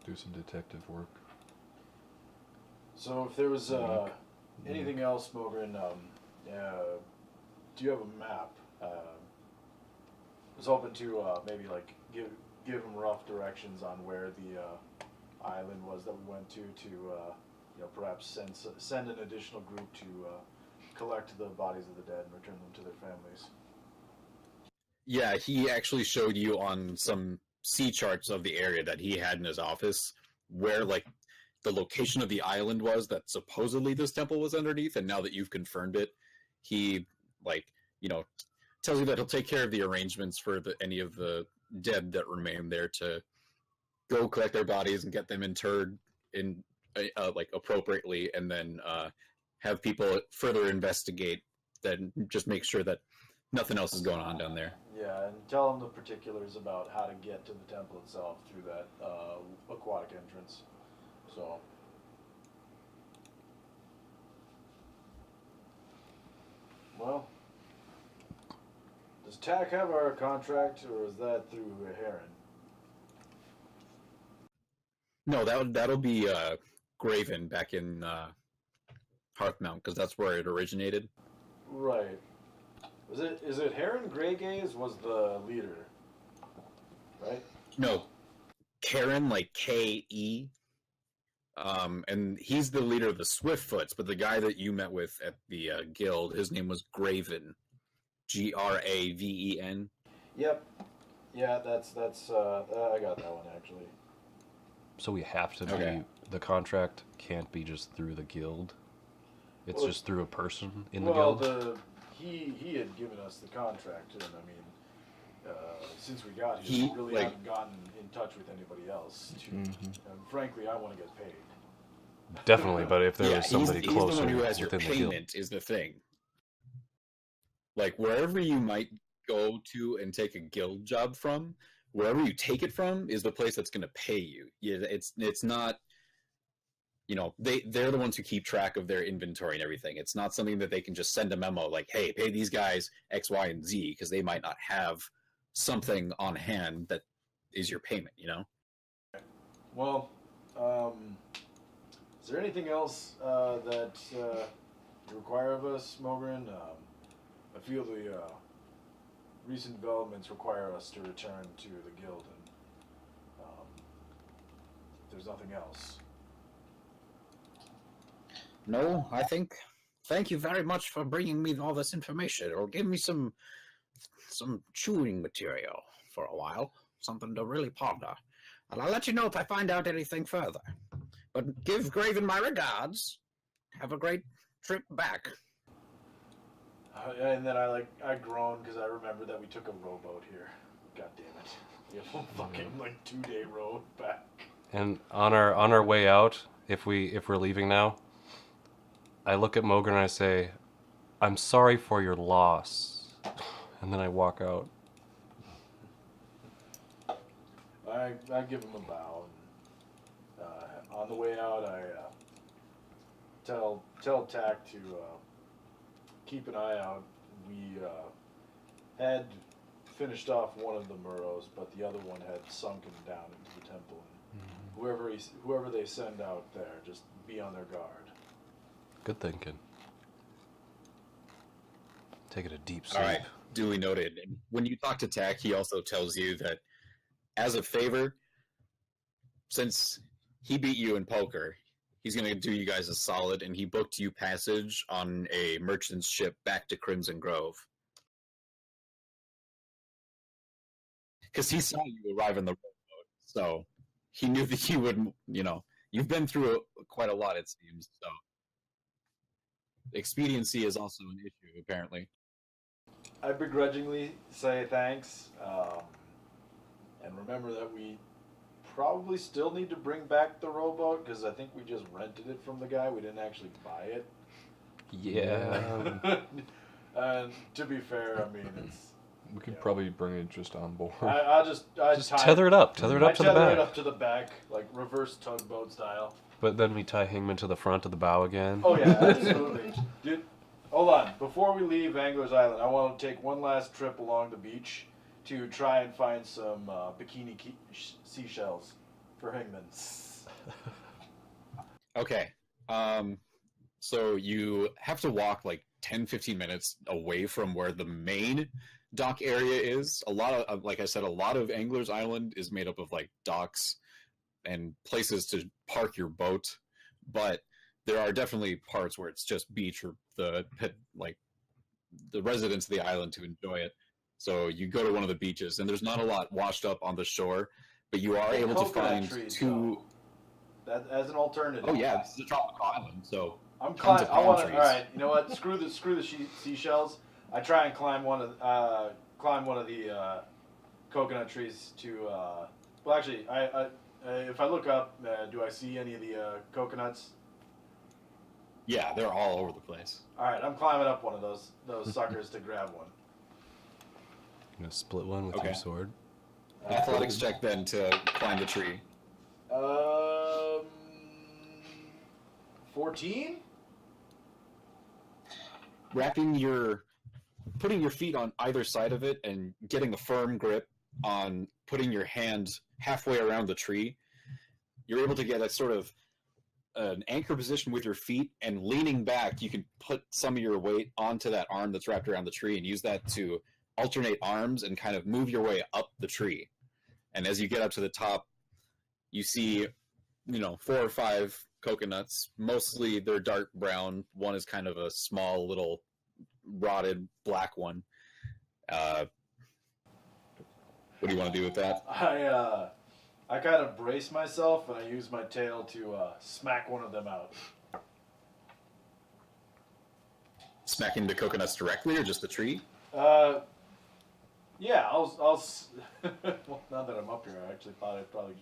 do some detective work. So if there was anything else, Mogren, do you have a map? I was hoping to maybe like give him rough directions on where the island was that we went to perhaps send an additional group to collect the bodies of the dead and return them to their families. Yeah, he actually showed you on some sea charts of the area that he had in his office where like the location of the island was that supposedly this temple was underneath, and now that you've confirmed it, he tells you that he'll take care of the arrangements for any of the dead that remain there to go collect their bodies and get them interred in appropriately, and then have people further investigate, then just make sure that nothing else is going on down there. Yeah, and tell them the particulars about how to get to the temple itself through that aquatic entrance. So. Well, does TAC have our contract, or is that through Heron? No, that'll be Graven back in Hearthmount, because that's where it originated. Right. Is it Heron Greygaze was the leader, right? No, Karen, like K-E. And he's the leader of the Swiftfoots, but the guy that you met with at the guild, his name was Graven. Graven. Yep. Yeah, that's I got that one actually. So we have to be, the contract can't be just through the guild. It's just through a person in the guild? Well, he had given us the contract, and I mean, since we got here, we really haven't gotten in touch with anybody else. And frankly, I want to get paid. Definitely, but if there was somebody he's closer the one who has your within the guild. payment is the thing. Like, wherever you might go to and take a guild job from, wherever you take it from is the place that's going to pay you. Yeah, it's not, they're the ones who keep track of their inventory and everything. It's not something that they can just send a memo like, hey, pay these guys X, Y, and Z, because they might not have something on hand that is your payment, Well, is there anything else that you require of us, Mogren? I feel the recent developments require us to return to the guild, and if there's nothing else. No, I think. Thank you very much for bringing me all this information, or give me some chewing material for a while, something to really ponder. And I'll let you know if I find out anything further. But give Graven my regards. Have a great trip back. And then I groan because I remember that we took a rowboat here. God damn it! We have a fucking 2-day road back. And on our way out, if we're leaving now, I look at Mogren and I say, "I'm sorry for your loss," and then I walk out. I give him a bow, and on the way out, I tell Tack to keep an eye out. We had finished off one of the Murrows, but the other one had sunken down into the temple. And whoever they send out there, just be on their guard. Good thinking. Taking a deep sleep. All right, duly noted. And when you talk to Tack, he also tells you that, as a favor, since he beat you in poker, he's going to do you guys a solid, and he booked you passage on a merchant's ship back to Crimson Grove. Because he saw you arrive in the rowboat, so he knew that you would, you've been through quite a lot, it seems, so expediency is also an issue, apparently. I begrudgingly say thanks, and remember that we probably still need to bring back the rowboat, because I think we just rented it from the guy. We didn't actually buy it. Yeah. And to be fair, I mean, it's... We could probably bring it just on board. I just tether it up. Tether it up to the back. Tether it up to the back, like reverse tugboat style. But then we tie Hingman to the front of the bow again. Oh yeah, absolutely. Dude, hold on. Before we leave Angler's Island, I want to take one last trip along the beach to try and find some bikini seashells. for Hingman. Okay. So you have to walk like 10, 15 minutes away from where the main dock area is. A lot of, like I said, a lot of Anglers Island is made up of like docks and places to park your boat, but there are definitely parts where it's just beach or the residents of the island to enjoy it. So you go to one of the beaches, and there's not a lot washed up on the shore, but you are able to Coconut find trees, two. That as an alternative. Oh yeah, this is a tropical island, so I'm tons climbing. of I palm want to. trees. All right, you know what? Screw the seashells. I try and climb one of the coconut trees to. Well, actually, if I look up, do I see any of the coconuts? Yeah, they're all over the place. All right, I'm climbing up one of those suckers to grab one. You know, split one with Okay. your sword. Athletics check then to climb the tree. 14. Putting your feet on either side of it and getting a firm grip on putting your hand halfway around the tree, you're able to get a sort of an anchor position with your feet, and leaning back, you can put some of your weight onto that arm that's wrapped around the tree and use that to alternate arms and kind of move your way up the tree. And as you get up to the top, you see, 4 or 5 coconuts. Mostly they're dark brown. One is kind of a small little rotted black one. What do you want to do with that? I kind of brace myself and I use my tail to smack one of them out. Smacking the coconuts directly, or just the tree? Yeah, I'll well, now that I'm up here, I actually thought I probably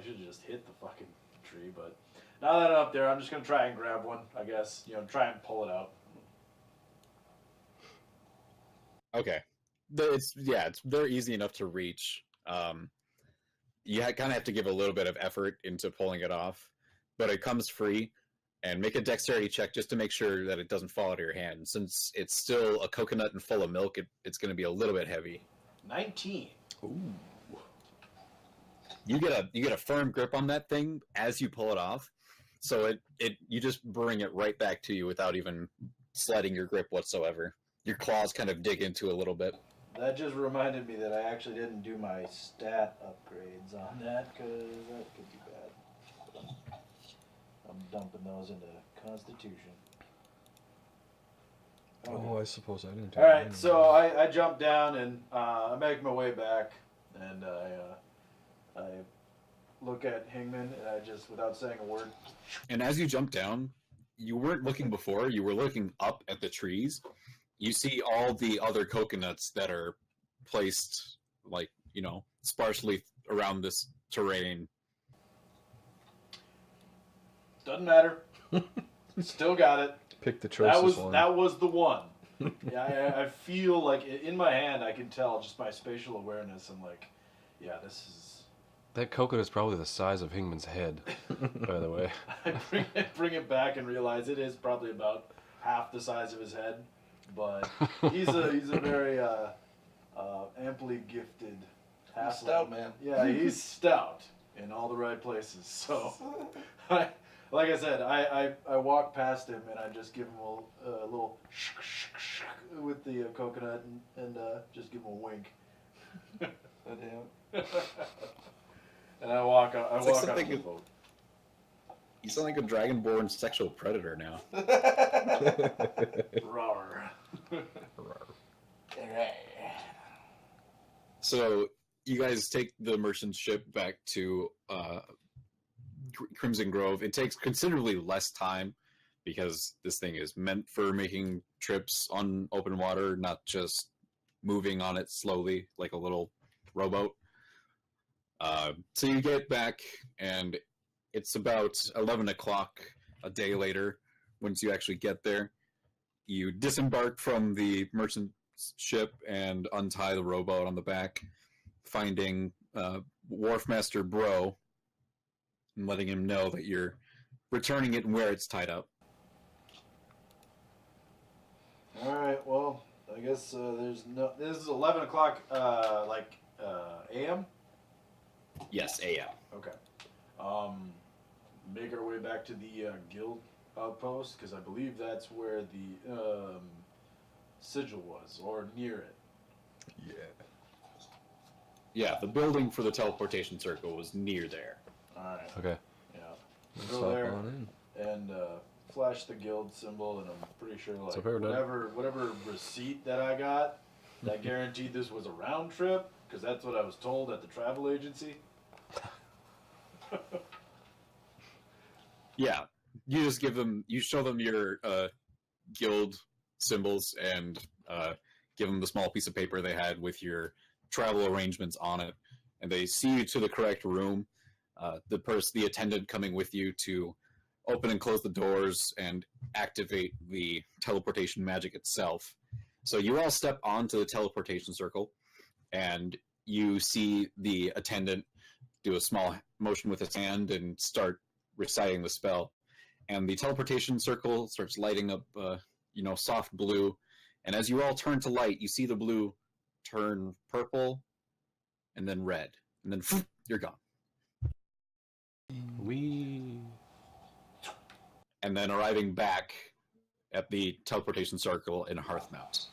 should have just hit the fucking tree, but now that I'm up there, I'm just gonna try and grab one, I guess. Try and pull it out. Okay. It's very easy enough to reach. You kind of have to give a little bit of effort into pulling it off, but it comes free. And make a dexterity check just to make sure that it doesn't fall out of your hand. Since it's still a coconut and full of milk, it's going to be a little bit heavy. 19. Ooh. You get a firm grip on that thing as you pull it off, so you just bring it right back to you without even sliding your grip whatsoever. Your claws kind of dig into it a little bit. That just reminded me that I actually didn't do my stat upgrades on that, because that could be bad. I'm dumping those into Constitution. Okay. Oh, I suppose I didn't do All right, so I jump down and I make my way back, and I look at Hingman, and I just, without saying a word. And as you jump down, you weren't looking before, you were looking up at the trees. You see all the other coconuts that are placed, sparsely around this terrain. Doesn't matter. Still got it. Pick the choicest one. That was the one. Yeah, I feel like in my hand I can tell just by spatial awareness. I'm like, yeah, this is. That coconut is probably the size of Hingman's head, by the way. I bring it back and realize it is probably about half the size of his head, but he's a very amply gifted. He's stout, man. Yeah, he's stout in all the right places. So, like I said, I walk past him and I just give him a little with the coconut and just give him a wink. And I walk out. I It's like walk out something of the boat. You sound like a dragonborn sexual predator now. Rawr. So you guys take the merchant ship back to Crimson Grove. It takes considerably less time because this thing is meant for making trips on open water, not just moving on it slowly like a little rowboat. So you get back, and it's about 11 o'clock a day later. Once you actually get there, you disembark from the merchant ship and untie the rowboat on the back, finding Wharfmaster Bro and letting him know that you're returning it and where it's tied up. All right. Well, I guess there's no. This is 11 o'clock. A.m. Yes, AM. Okay. Make our way back to the guild outpost because I believe that's where the sigil was, or near it. Yeah. Yeah, the building for the teleportation circle was near there. All right. Okay. Yeah. Let's Go hop there on in. and flash the guild symbol, and I'm pretty sure like So if I were done- whatever receipt that I got that guaranteed this was a round trip, because that's what I was told at the travel agency. Yeah, you just you show them your guild symbols and give them the small piece of paper they had with your travel arrangements on it, and they see you to the correct room. The attendant coming with you to open and close the doors and activate the teleportation magic itself. So you all step onto the teleportation circle, and you see the attendant do a small motion with his hand and start reciting the spell. And the teleportation circle starts lighting up, soft blue. And as you all turn to light, you see the blue turn purple and then red. And then you're gone. We. And then arriving back at the teleportation circle in Hearthmount.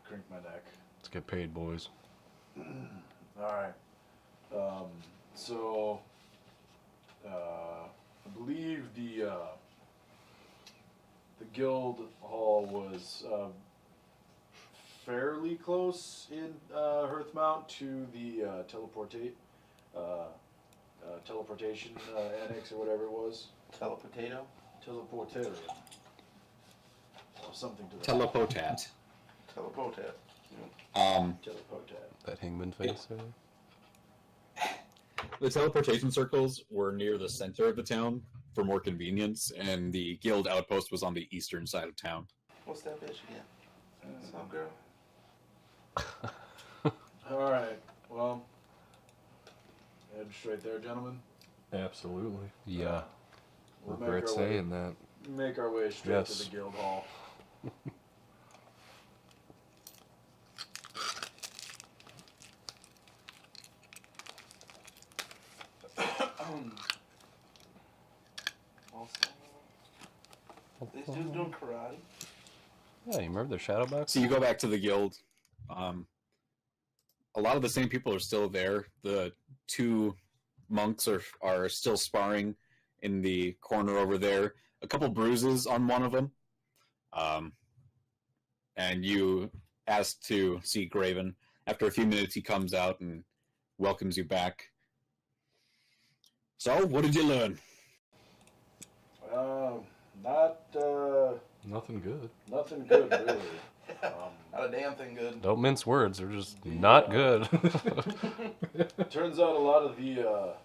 Crink my neck. Let's get paid, boys. All right. So, I believe the guild hall was fairly close in Hearthmount to the teleportation annex or whatever it was. Telepotato? Teleportarium. Or something to that. Telepotat. Telepotat. Telepotat. That Hangman face there. The teleportation circles were near the center of the town for more convenience, and the guild outpost was on the eastern side of town. What's that bitch again? Some girl? All right. Well, head straight there, gentlemen. Absolutely. Yeah. We'll Regret saying that. make our way straight Yes. to the guild hall. Also, these dudes doing karate. Yeah, you remember the shadow box? So you go back to the guild. A lot of the same people are still there. The two monks are still sparring in the corner over there. A couple bruises on one of them. And you ask to see Graven. After a few minutes, he comes out and welcomes you back. So, what did you learn? Nothing good. Nothing good, really. Not a damn thing good. Don't mince words. They're just not good. Turns out a lot of the,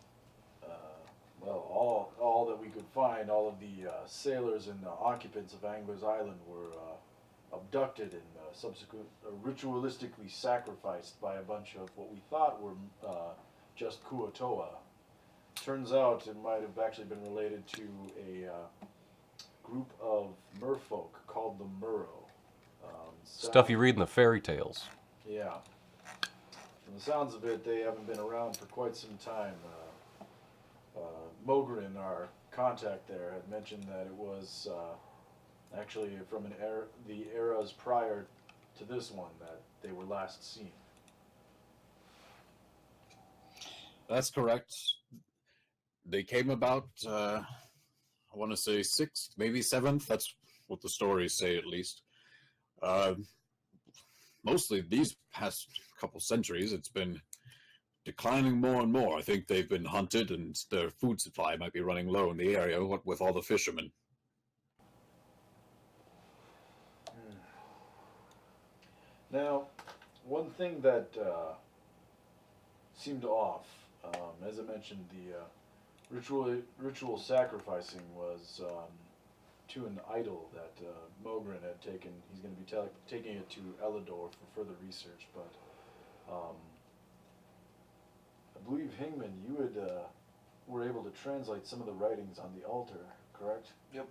all that we could find, all of the sailors and occupants of Angler's Island were abducted and ritualistically sacrificed by a bunch of what we thought were just Kuotoa. Turns out it might have actually been related to a group of merfolk called the Murrow. Stuff you read in the fairy tales. Yeah. From the sounds of it, they haven't been around for quite some time. Mogren, our contact there, had mentioned that it was actually from the eras prior to this one that they were last seen. That's correct. They came about, I want to say 6th, maybe 7th. That's what the stories say, at least. Mostly these past couple centuries, it's been declining more and more. I think they've been hunted, and their food supply might be running low in the area, what with all the fishermen. Now, one thing that seemed off, as I mentioned, the ritual sacrificing was to an idol that Mogren had taken. He's going to be taking it to Elidor for further research, but I believe, Hingman, you were able to translate some of the writings on the altar, correct? Yep.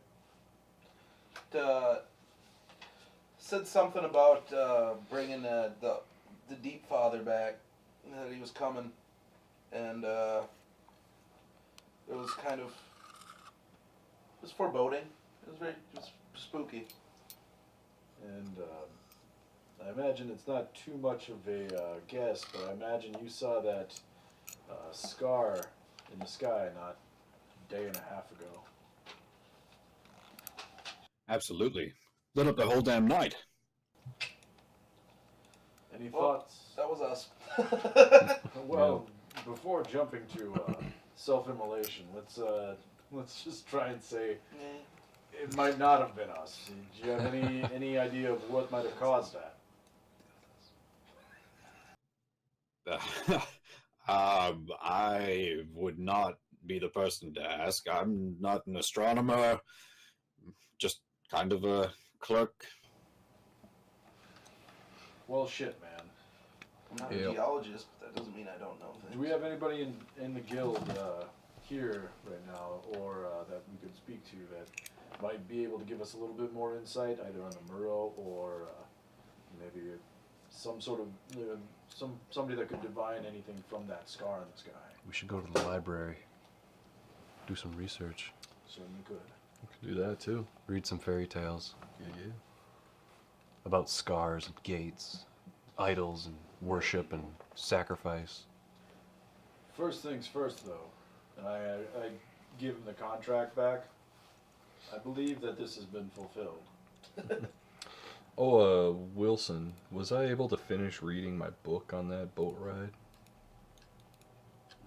Said something about bringing the Deep Father back. That he was coming. and it was kind of, it was foreboding. It was spooky. And I imagine it's not too much of a guess, but I imagine you saw that scar in the sky not a day and a half ago. Absolutely. Lit up the whole damn night. Any Well, thoughts? That was us. Well, before jumping to self-immolation, let's just try and say it might not have been us. Do you have any idea of what might have caused that? I would not be the person to ask. I'm not an astronomer, just kind of a clerk. Well, shit, man. I'm not Yep. a geologist, but that doesn't mean I don't know things. Do we have anybody in the guild here right now, or that we could speak to that might be able to give us a little bit more insight, either on the Muro or maybe some sort of somebody that could divine anything from that scar in the sky? We should go to the library. Do some research. Certainly could. We could do that too. Read some fairy tales Yeah. about scars and gates, idols and worship and sacrifice. First things first, though, and I give him the contract back. I believe that this has been fulfilled. Oh, Wilson, was I able to finish reading my book on that boat ride?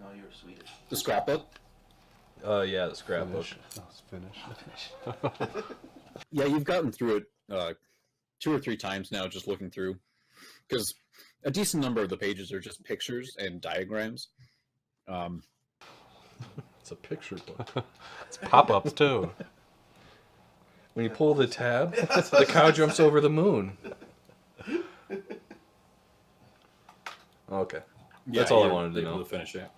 No, you're Swedish. The scrapbook? Yeah, the scrapbook. Oh, it's finished. Yeah, you've gotten through it 2 or 3 times now, just looking through. Because a decent number of the pages are just pictures and diagrams. It's a picture book. It's pop-ups too. When you pull the tab, the cow jumps over the moon. Okay. That's all I you're wanted to able know. to finish it.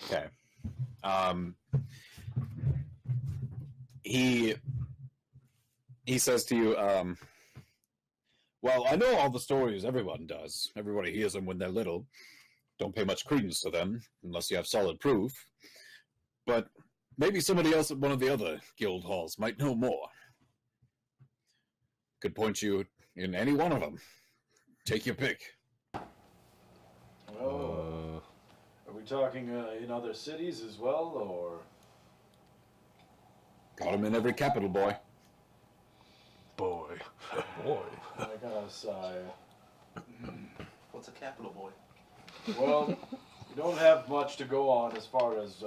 Okay. He says to you, well, I know all the stories everyone does. Everybody hears them when they're little. Don't pay much credence to them unless you have solid proof. But maybe somebody else at one of the other guild halls might know more. Could point you in any one of them. Take your pick. Well, are we talking in other cities as well, or? Got them in every capital, boy. Boy. Boy. I kind of sigh. What's a capital boy? Well, we don't have much to go on as far as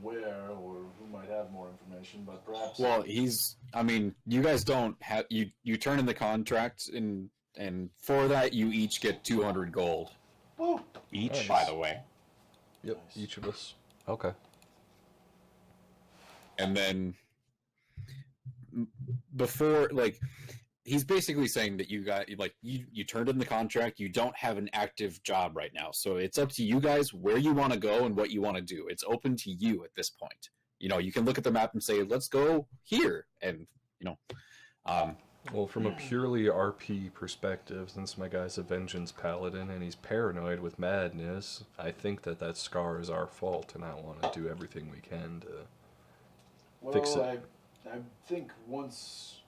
where or who might have more information, but perhaps. Well, you guys don't have, you turn in the contract, and for that you each get 200 gold, Woo! Each? by the way. Yep, Nice. each of us. Okay. And then before, like, he's basically saying that you got, like, you turned in the contract, you don't have an active job right now, so it's up to you guys where you want to go and what you want to do. It's open to you at this point. You know, you can look at the map and say, let's go here, and Well, from a purely RP perspective, since my guy's a vengeance paladin and he's paranoid with madness, I think that scar is our fault, and I want to do everything we can to. Well, fix it. I think once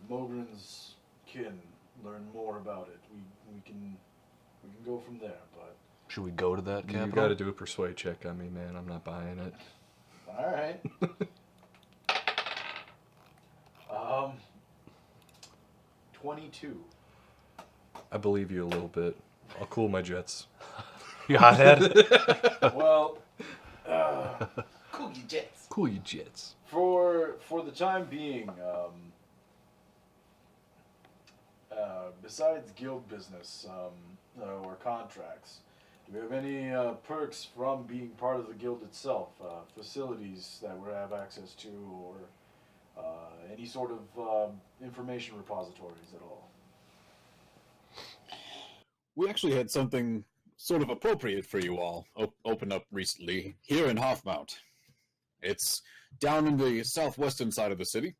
Mogren's kin learn more about it, we can go from there. But Should we go to that You capital? got to do a persuade check on me, man. I'm not buying it. all right. 22. I believe you a little bit. I'll cool my jets. You hothead? Well, Cool, you jets. Cool you jets. for the time being, besides guild business or contracts, do we have any perks from being part of the guild itself? Facilities that we have access to, or any sort of information repositories at all? we actually had something sort of appropriate for you all open up recently here in Halfmount. It's down in the southwestern side of the city.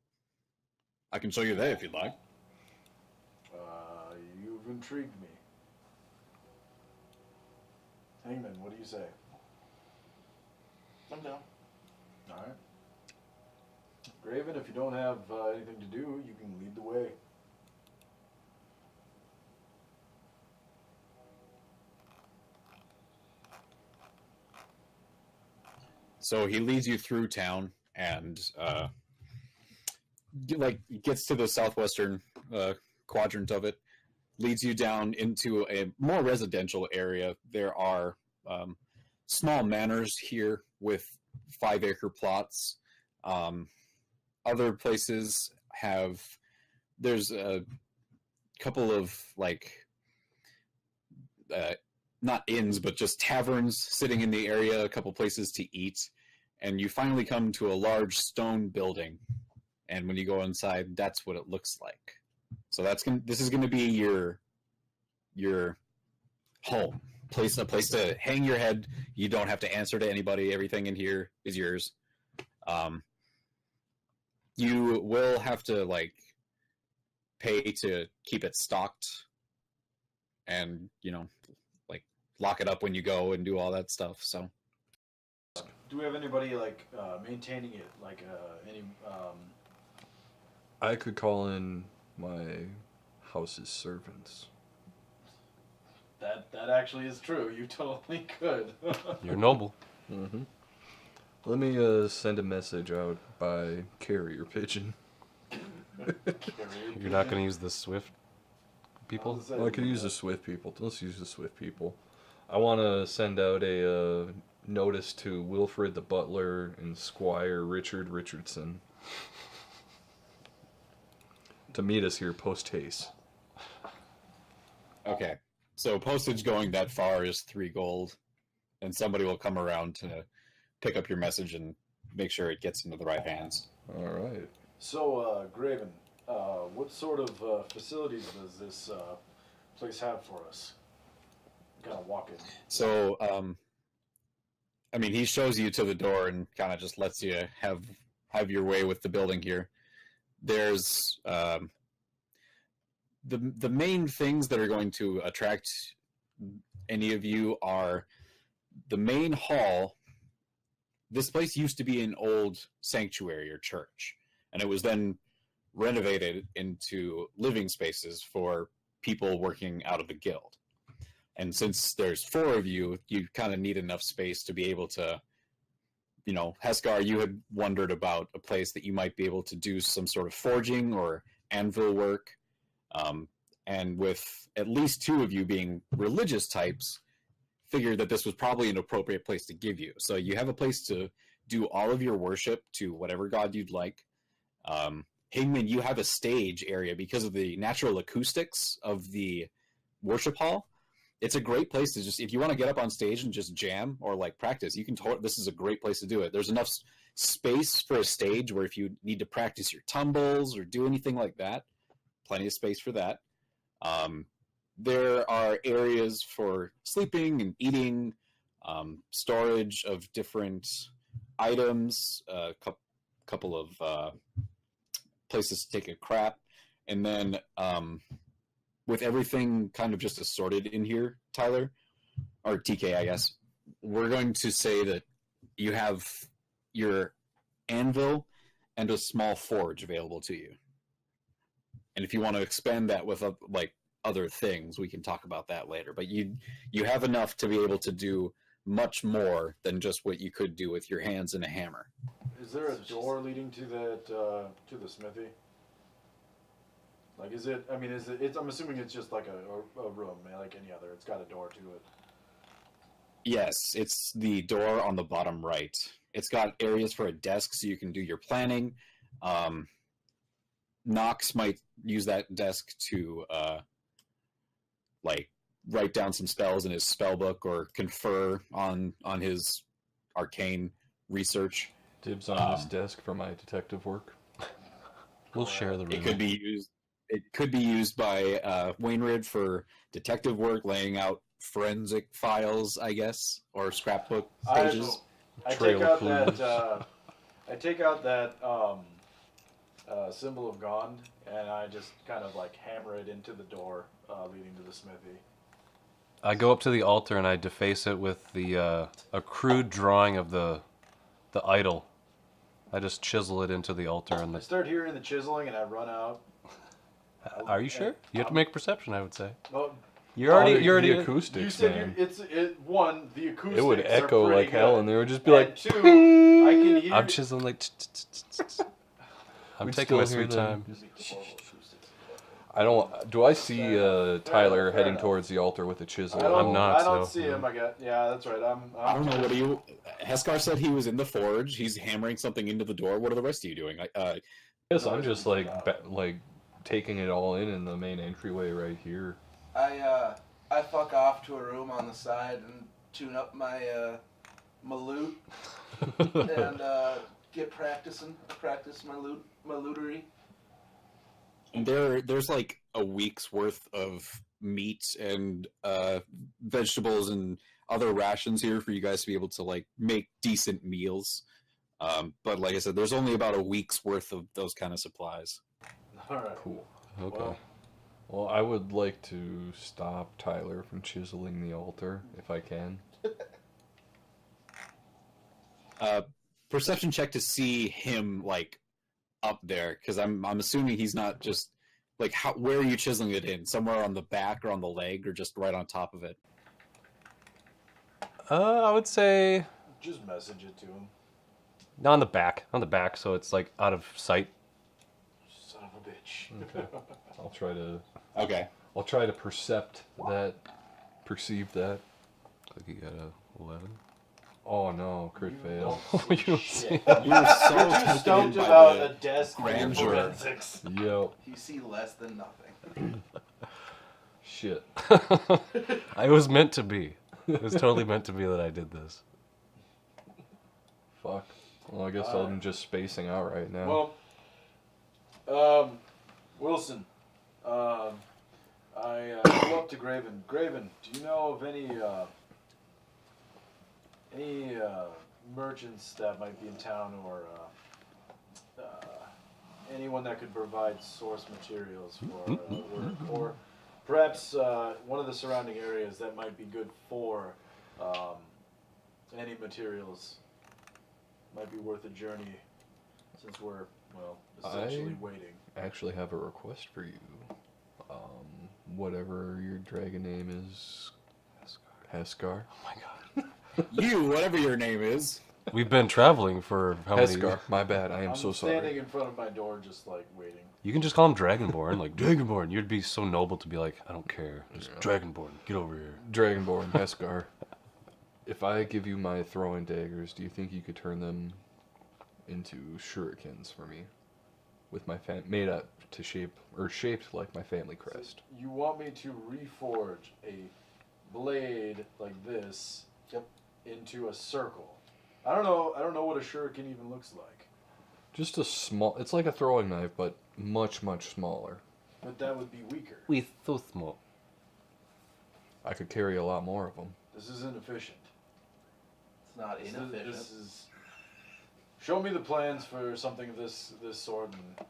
I can show you there if you'd like. intrigued me. Hangman, what do you say? I'm down. All right. Graven, if you don't have anything to do, you can lead the way. So he leads you through town and gets to the southwestern quadrant of it, leads you down into a more residential area. There are small manors here with 5-acre plots. Other places there's a couple of not inns, but just taverns sitting in the area, a couple places to eat, and you finally come to a large stone building. And when you go inside, that's what it looks like. So this is going to be your home, a place to hang your head. You don't have to answer to anybody. Everything in here is yours. You will have to pay to keep it stocked, and lock it up when you go and do all that stuff. So, Do we have anybody maintaining it? Any? I could call in my house's servants. That actually is true. You totally could. You're noble. Mm-hmm. Let me send a message out by carrier pigeon. You're not going to use the Swift people? Well, I could use the Swift people. Let's use the Swift people. I want to send out a notice to Wilfred the Butler and Squire Richard Richardson to meet us here post haste. okay. So postage going that far is 3 gold, and somebody will come around to pick up your message and make sure it gets into the right hands. All right. So, Graven, what sort of facilities does this place have for us? Kind of walk in. So, he shows you to the door and kind of just lets you have your way with the building here. There's the main things that are going to attract any of you are the main hall. This place used to be an old sanctuary or church, and it was then renovated into living spaces for people working out of the guild. And since there's 4 of you, you kind of need enough space to be able to, Heskar, you had wondered about a place that you might be able to do some sort of forging or anvil work. And with at least 2 of you being religious types, figured that this was probably an appropriate place to give you. So you have a place to do all of your worship to whatever god you'd like. Hingman, you have a stage area because of the natural acoustics of the worship hall. It's a great place to if you want to get up on stage and just jam or practice, you can. This is a great place to do it. There's enough space for a stage where if you need to practice your tumbles or do anything like that, plenty of space for that. There are areas for sleeping and eating, storage of different items, a couple of places to take a crap, and then with everything kind of just assorted in here, Tyler, or TK, I guess, we're going to say that you have your anvil and a small forge available to you. And if you want to expand that with other things, we can talk about that later. But you have enough to be able to do much more than just what you could do with your hands and a hammer. Is there a door leading to that to the smithy? Is it? It's. I'm assuming it's just like a room, like any other. It's got a door to it. Yes, it's the door on the bottom right. It's got areas for a desk so you can do your planning. Nox might use that desk to write down some spells in his spell book or confer on his arcane research. Dibs on this desk for my detective work. We'll share the room. It could be used by Wainwright for detective work, laying out forensic files, I guess, or scrapbook pages. I take out that symbol of Gond, and I just kind of hammer it into the door leading to the smithy. I go up to the altar and I deface it with a crude drawing of the idol. I just chisel it into the altar and I start hearing the chiseling and I run out. Are you sure? You have to make a perception, I would say. Oh, You're already the acoustics, you said man. one, the acoustics It would are echo pretty like hell, good. and they would just be And like, two, I can hear. I'm chiseling like. I'm We'd taking my still hear sweet them. time. I don't. Do I see Tyler heading towards the altar with a chisel? I'm not, I don't so- see him. Yeah, that's right. I don't know what are you. Heskar said he was in the forge. He's hammering something into the door. What are the rest of you doing? Yes, I'm just like taking it all in the main entryway right here. I fuck off to a room on the side and tune up my lute and get practice my lutery. There's like a week's worth of meat and vegetables and other rations here for you guys to be able to like make decent meals. But like I said, there's only about a week's worth of those kind of supplies. All right. Cool. Okay. Well, I would like to stop Tyler from chiseling the altar if I can. Perception check to see him like up there, because I'm assuming he's not just like where are you chiseling it in? Somewhere on the back or on the leg or just right on top of it? I would say Just message it to him. on the back, so it's like out of sight. Son of a bitch. Okay. I'll try to. Okay. I'll try to perceive that. Like you got a 11. Oh no, crit fail. You don't see. You're so You're too tempted stoked by about the a desk and grandeur. forensics. Yo, You see less than nothing. shit. I was meant to be. It was totally meant to be that I did this. Fuck. Well, I guess I'm just spacing out right now. Well, Wilson, I go up to Graven. Graven, do you know of any merchants that might be in town, or anyone that could provide source materials for work, or perhaps one of the surrounding areas that might be good for any materials? Might be worth a journey, since we're essentially waiting. I actually have a request for you. Whatever your dragon name is, Heskar. Oh my god. You, whatever your name is. We've been traveling for how many? Heskar. My bad. I am I'm so standing sorry. in front of my door, just like waiting. You can just call him Dragonborn, like Dragonborn. You'd be so noble to be like, I don't care, just Dragonborn. Get over here. Dragonborn, Heskar. If I give you my throwing daggers, do you think you could turn them into shurikens for me? With my made up to shaped like my family crest. You want me to reforge a blade like this into a circle? I don't know what a shuriken even looks like. Just a small. It's like a throwing knife, but much smaller. But that would be weaker. We so small. I could carry a lot more of them. This is inefficient. It's not inefficient. This is. Show me the plans for something of this sort, and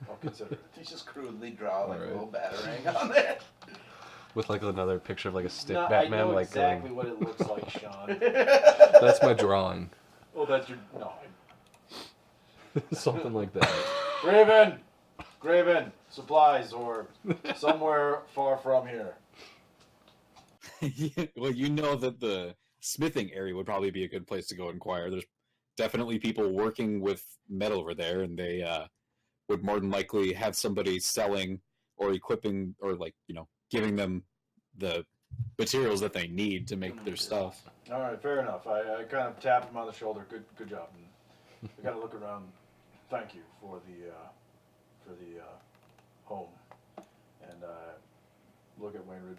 I'll consider it. You just crudely draw like Alright. a little batarang on there. With like another picture of like a stick No, Batman, I know like exactly going. what it looks like, Sean. That's my drawing. Oh, that's your no. Something like that. Graven, supplies or somewhere far from here. Well, you know that the smithing area would probably be a good place to go inquire. There's definitely people working with metal over there, and they would more than likely have somebody selling or equipping or giving them the materials that they need to make their stuff. All right, fair enough. I kind of tapped him on the shoulder. Good job. And I got to look around. Thank you for the home. And look at Wainwright.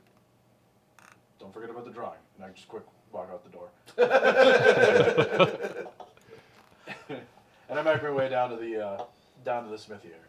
Don't forget about the drawing. And I just quick walk out the door. And I make my way down to the smithy area.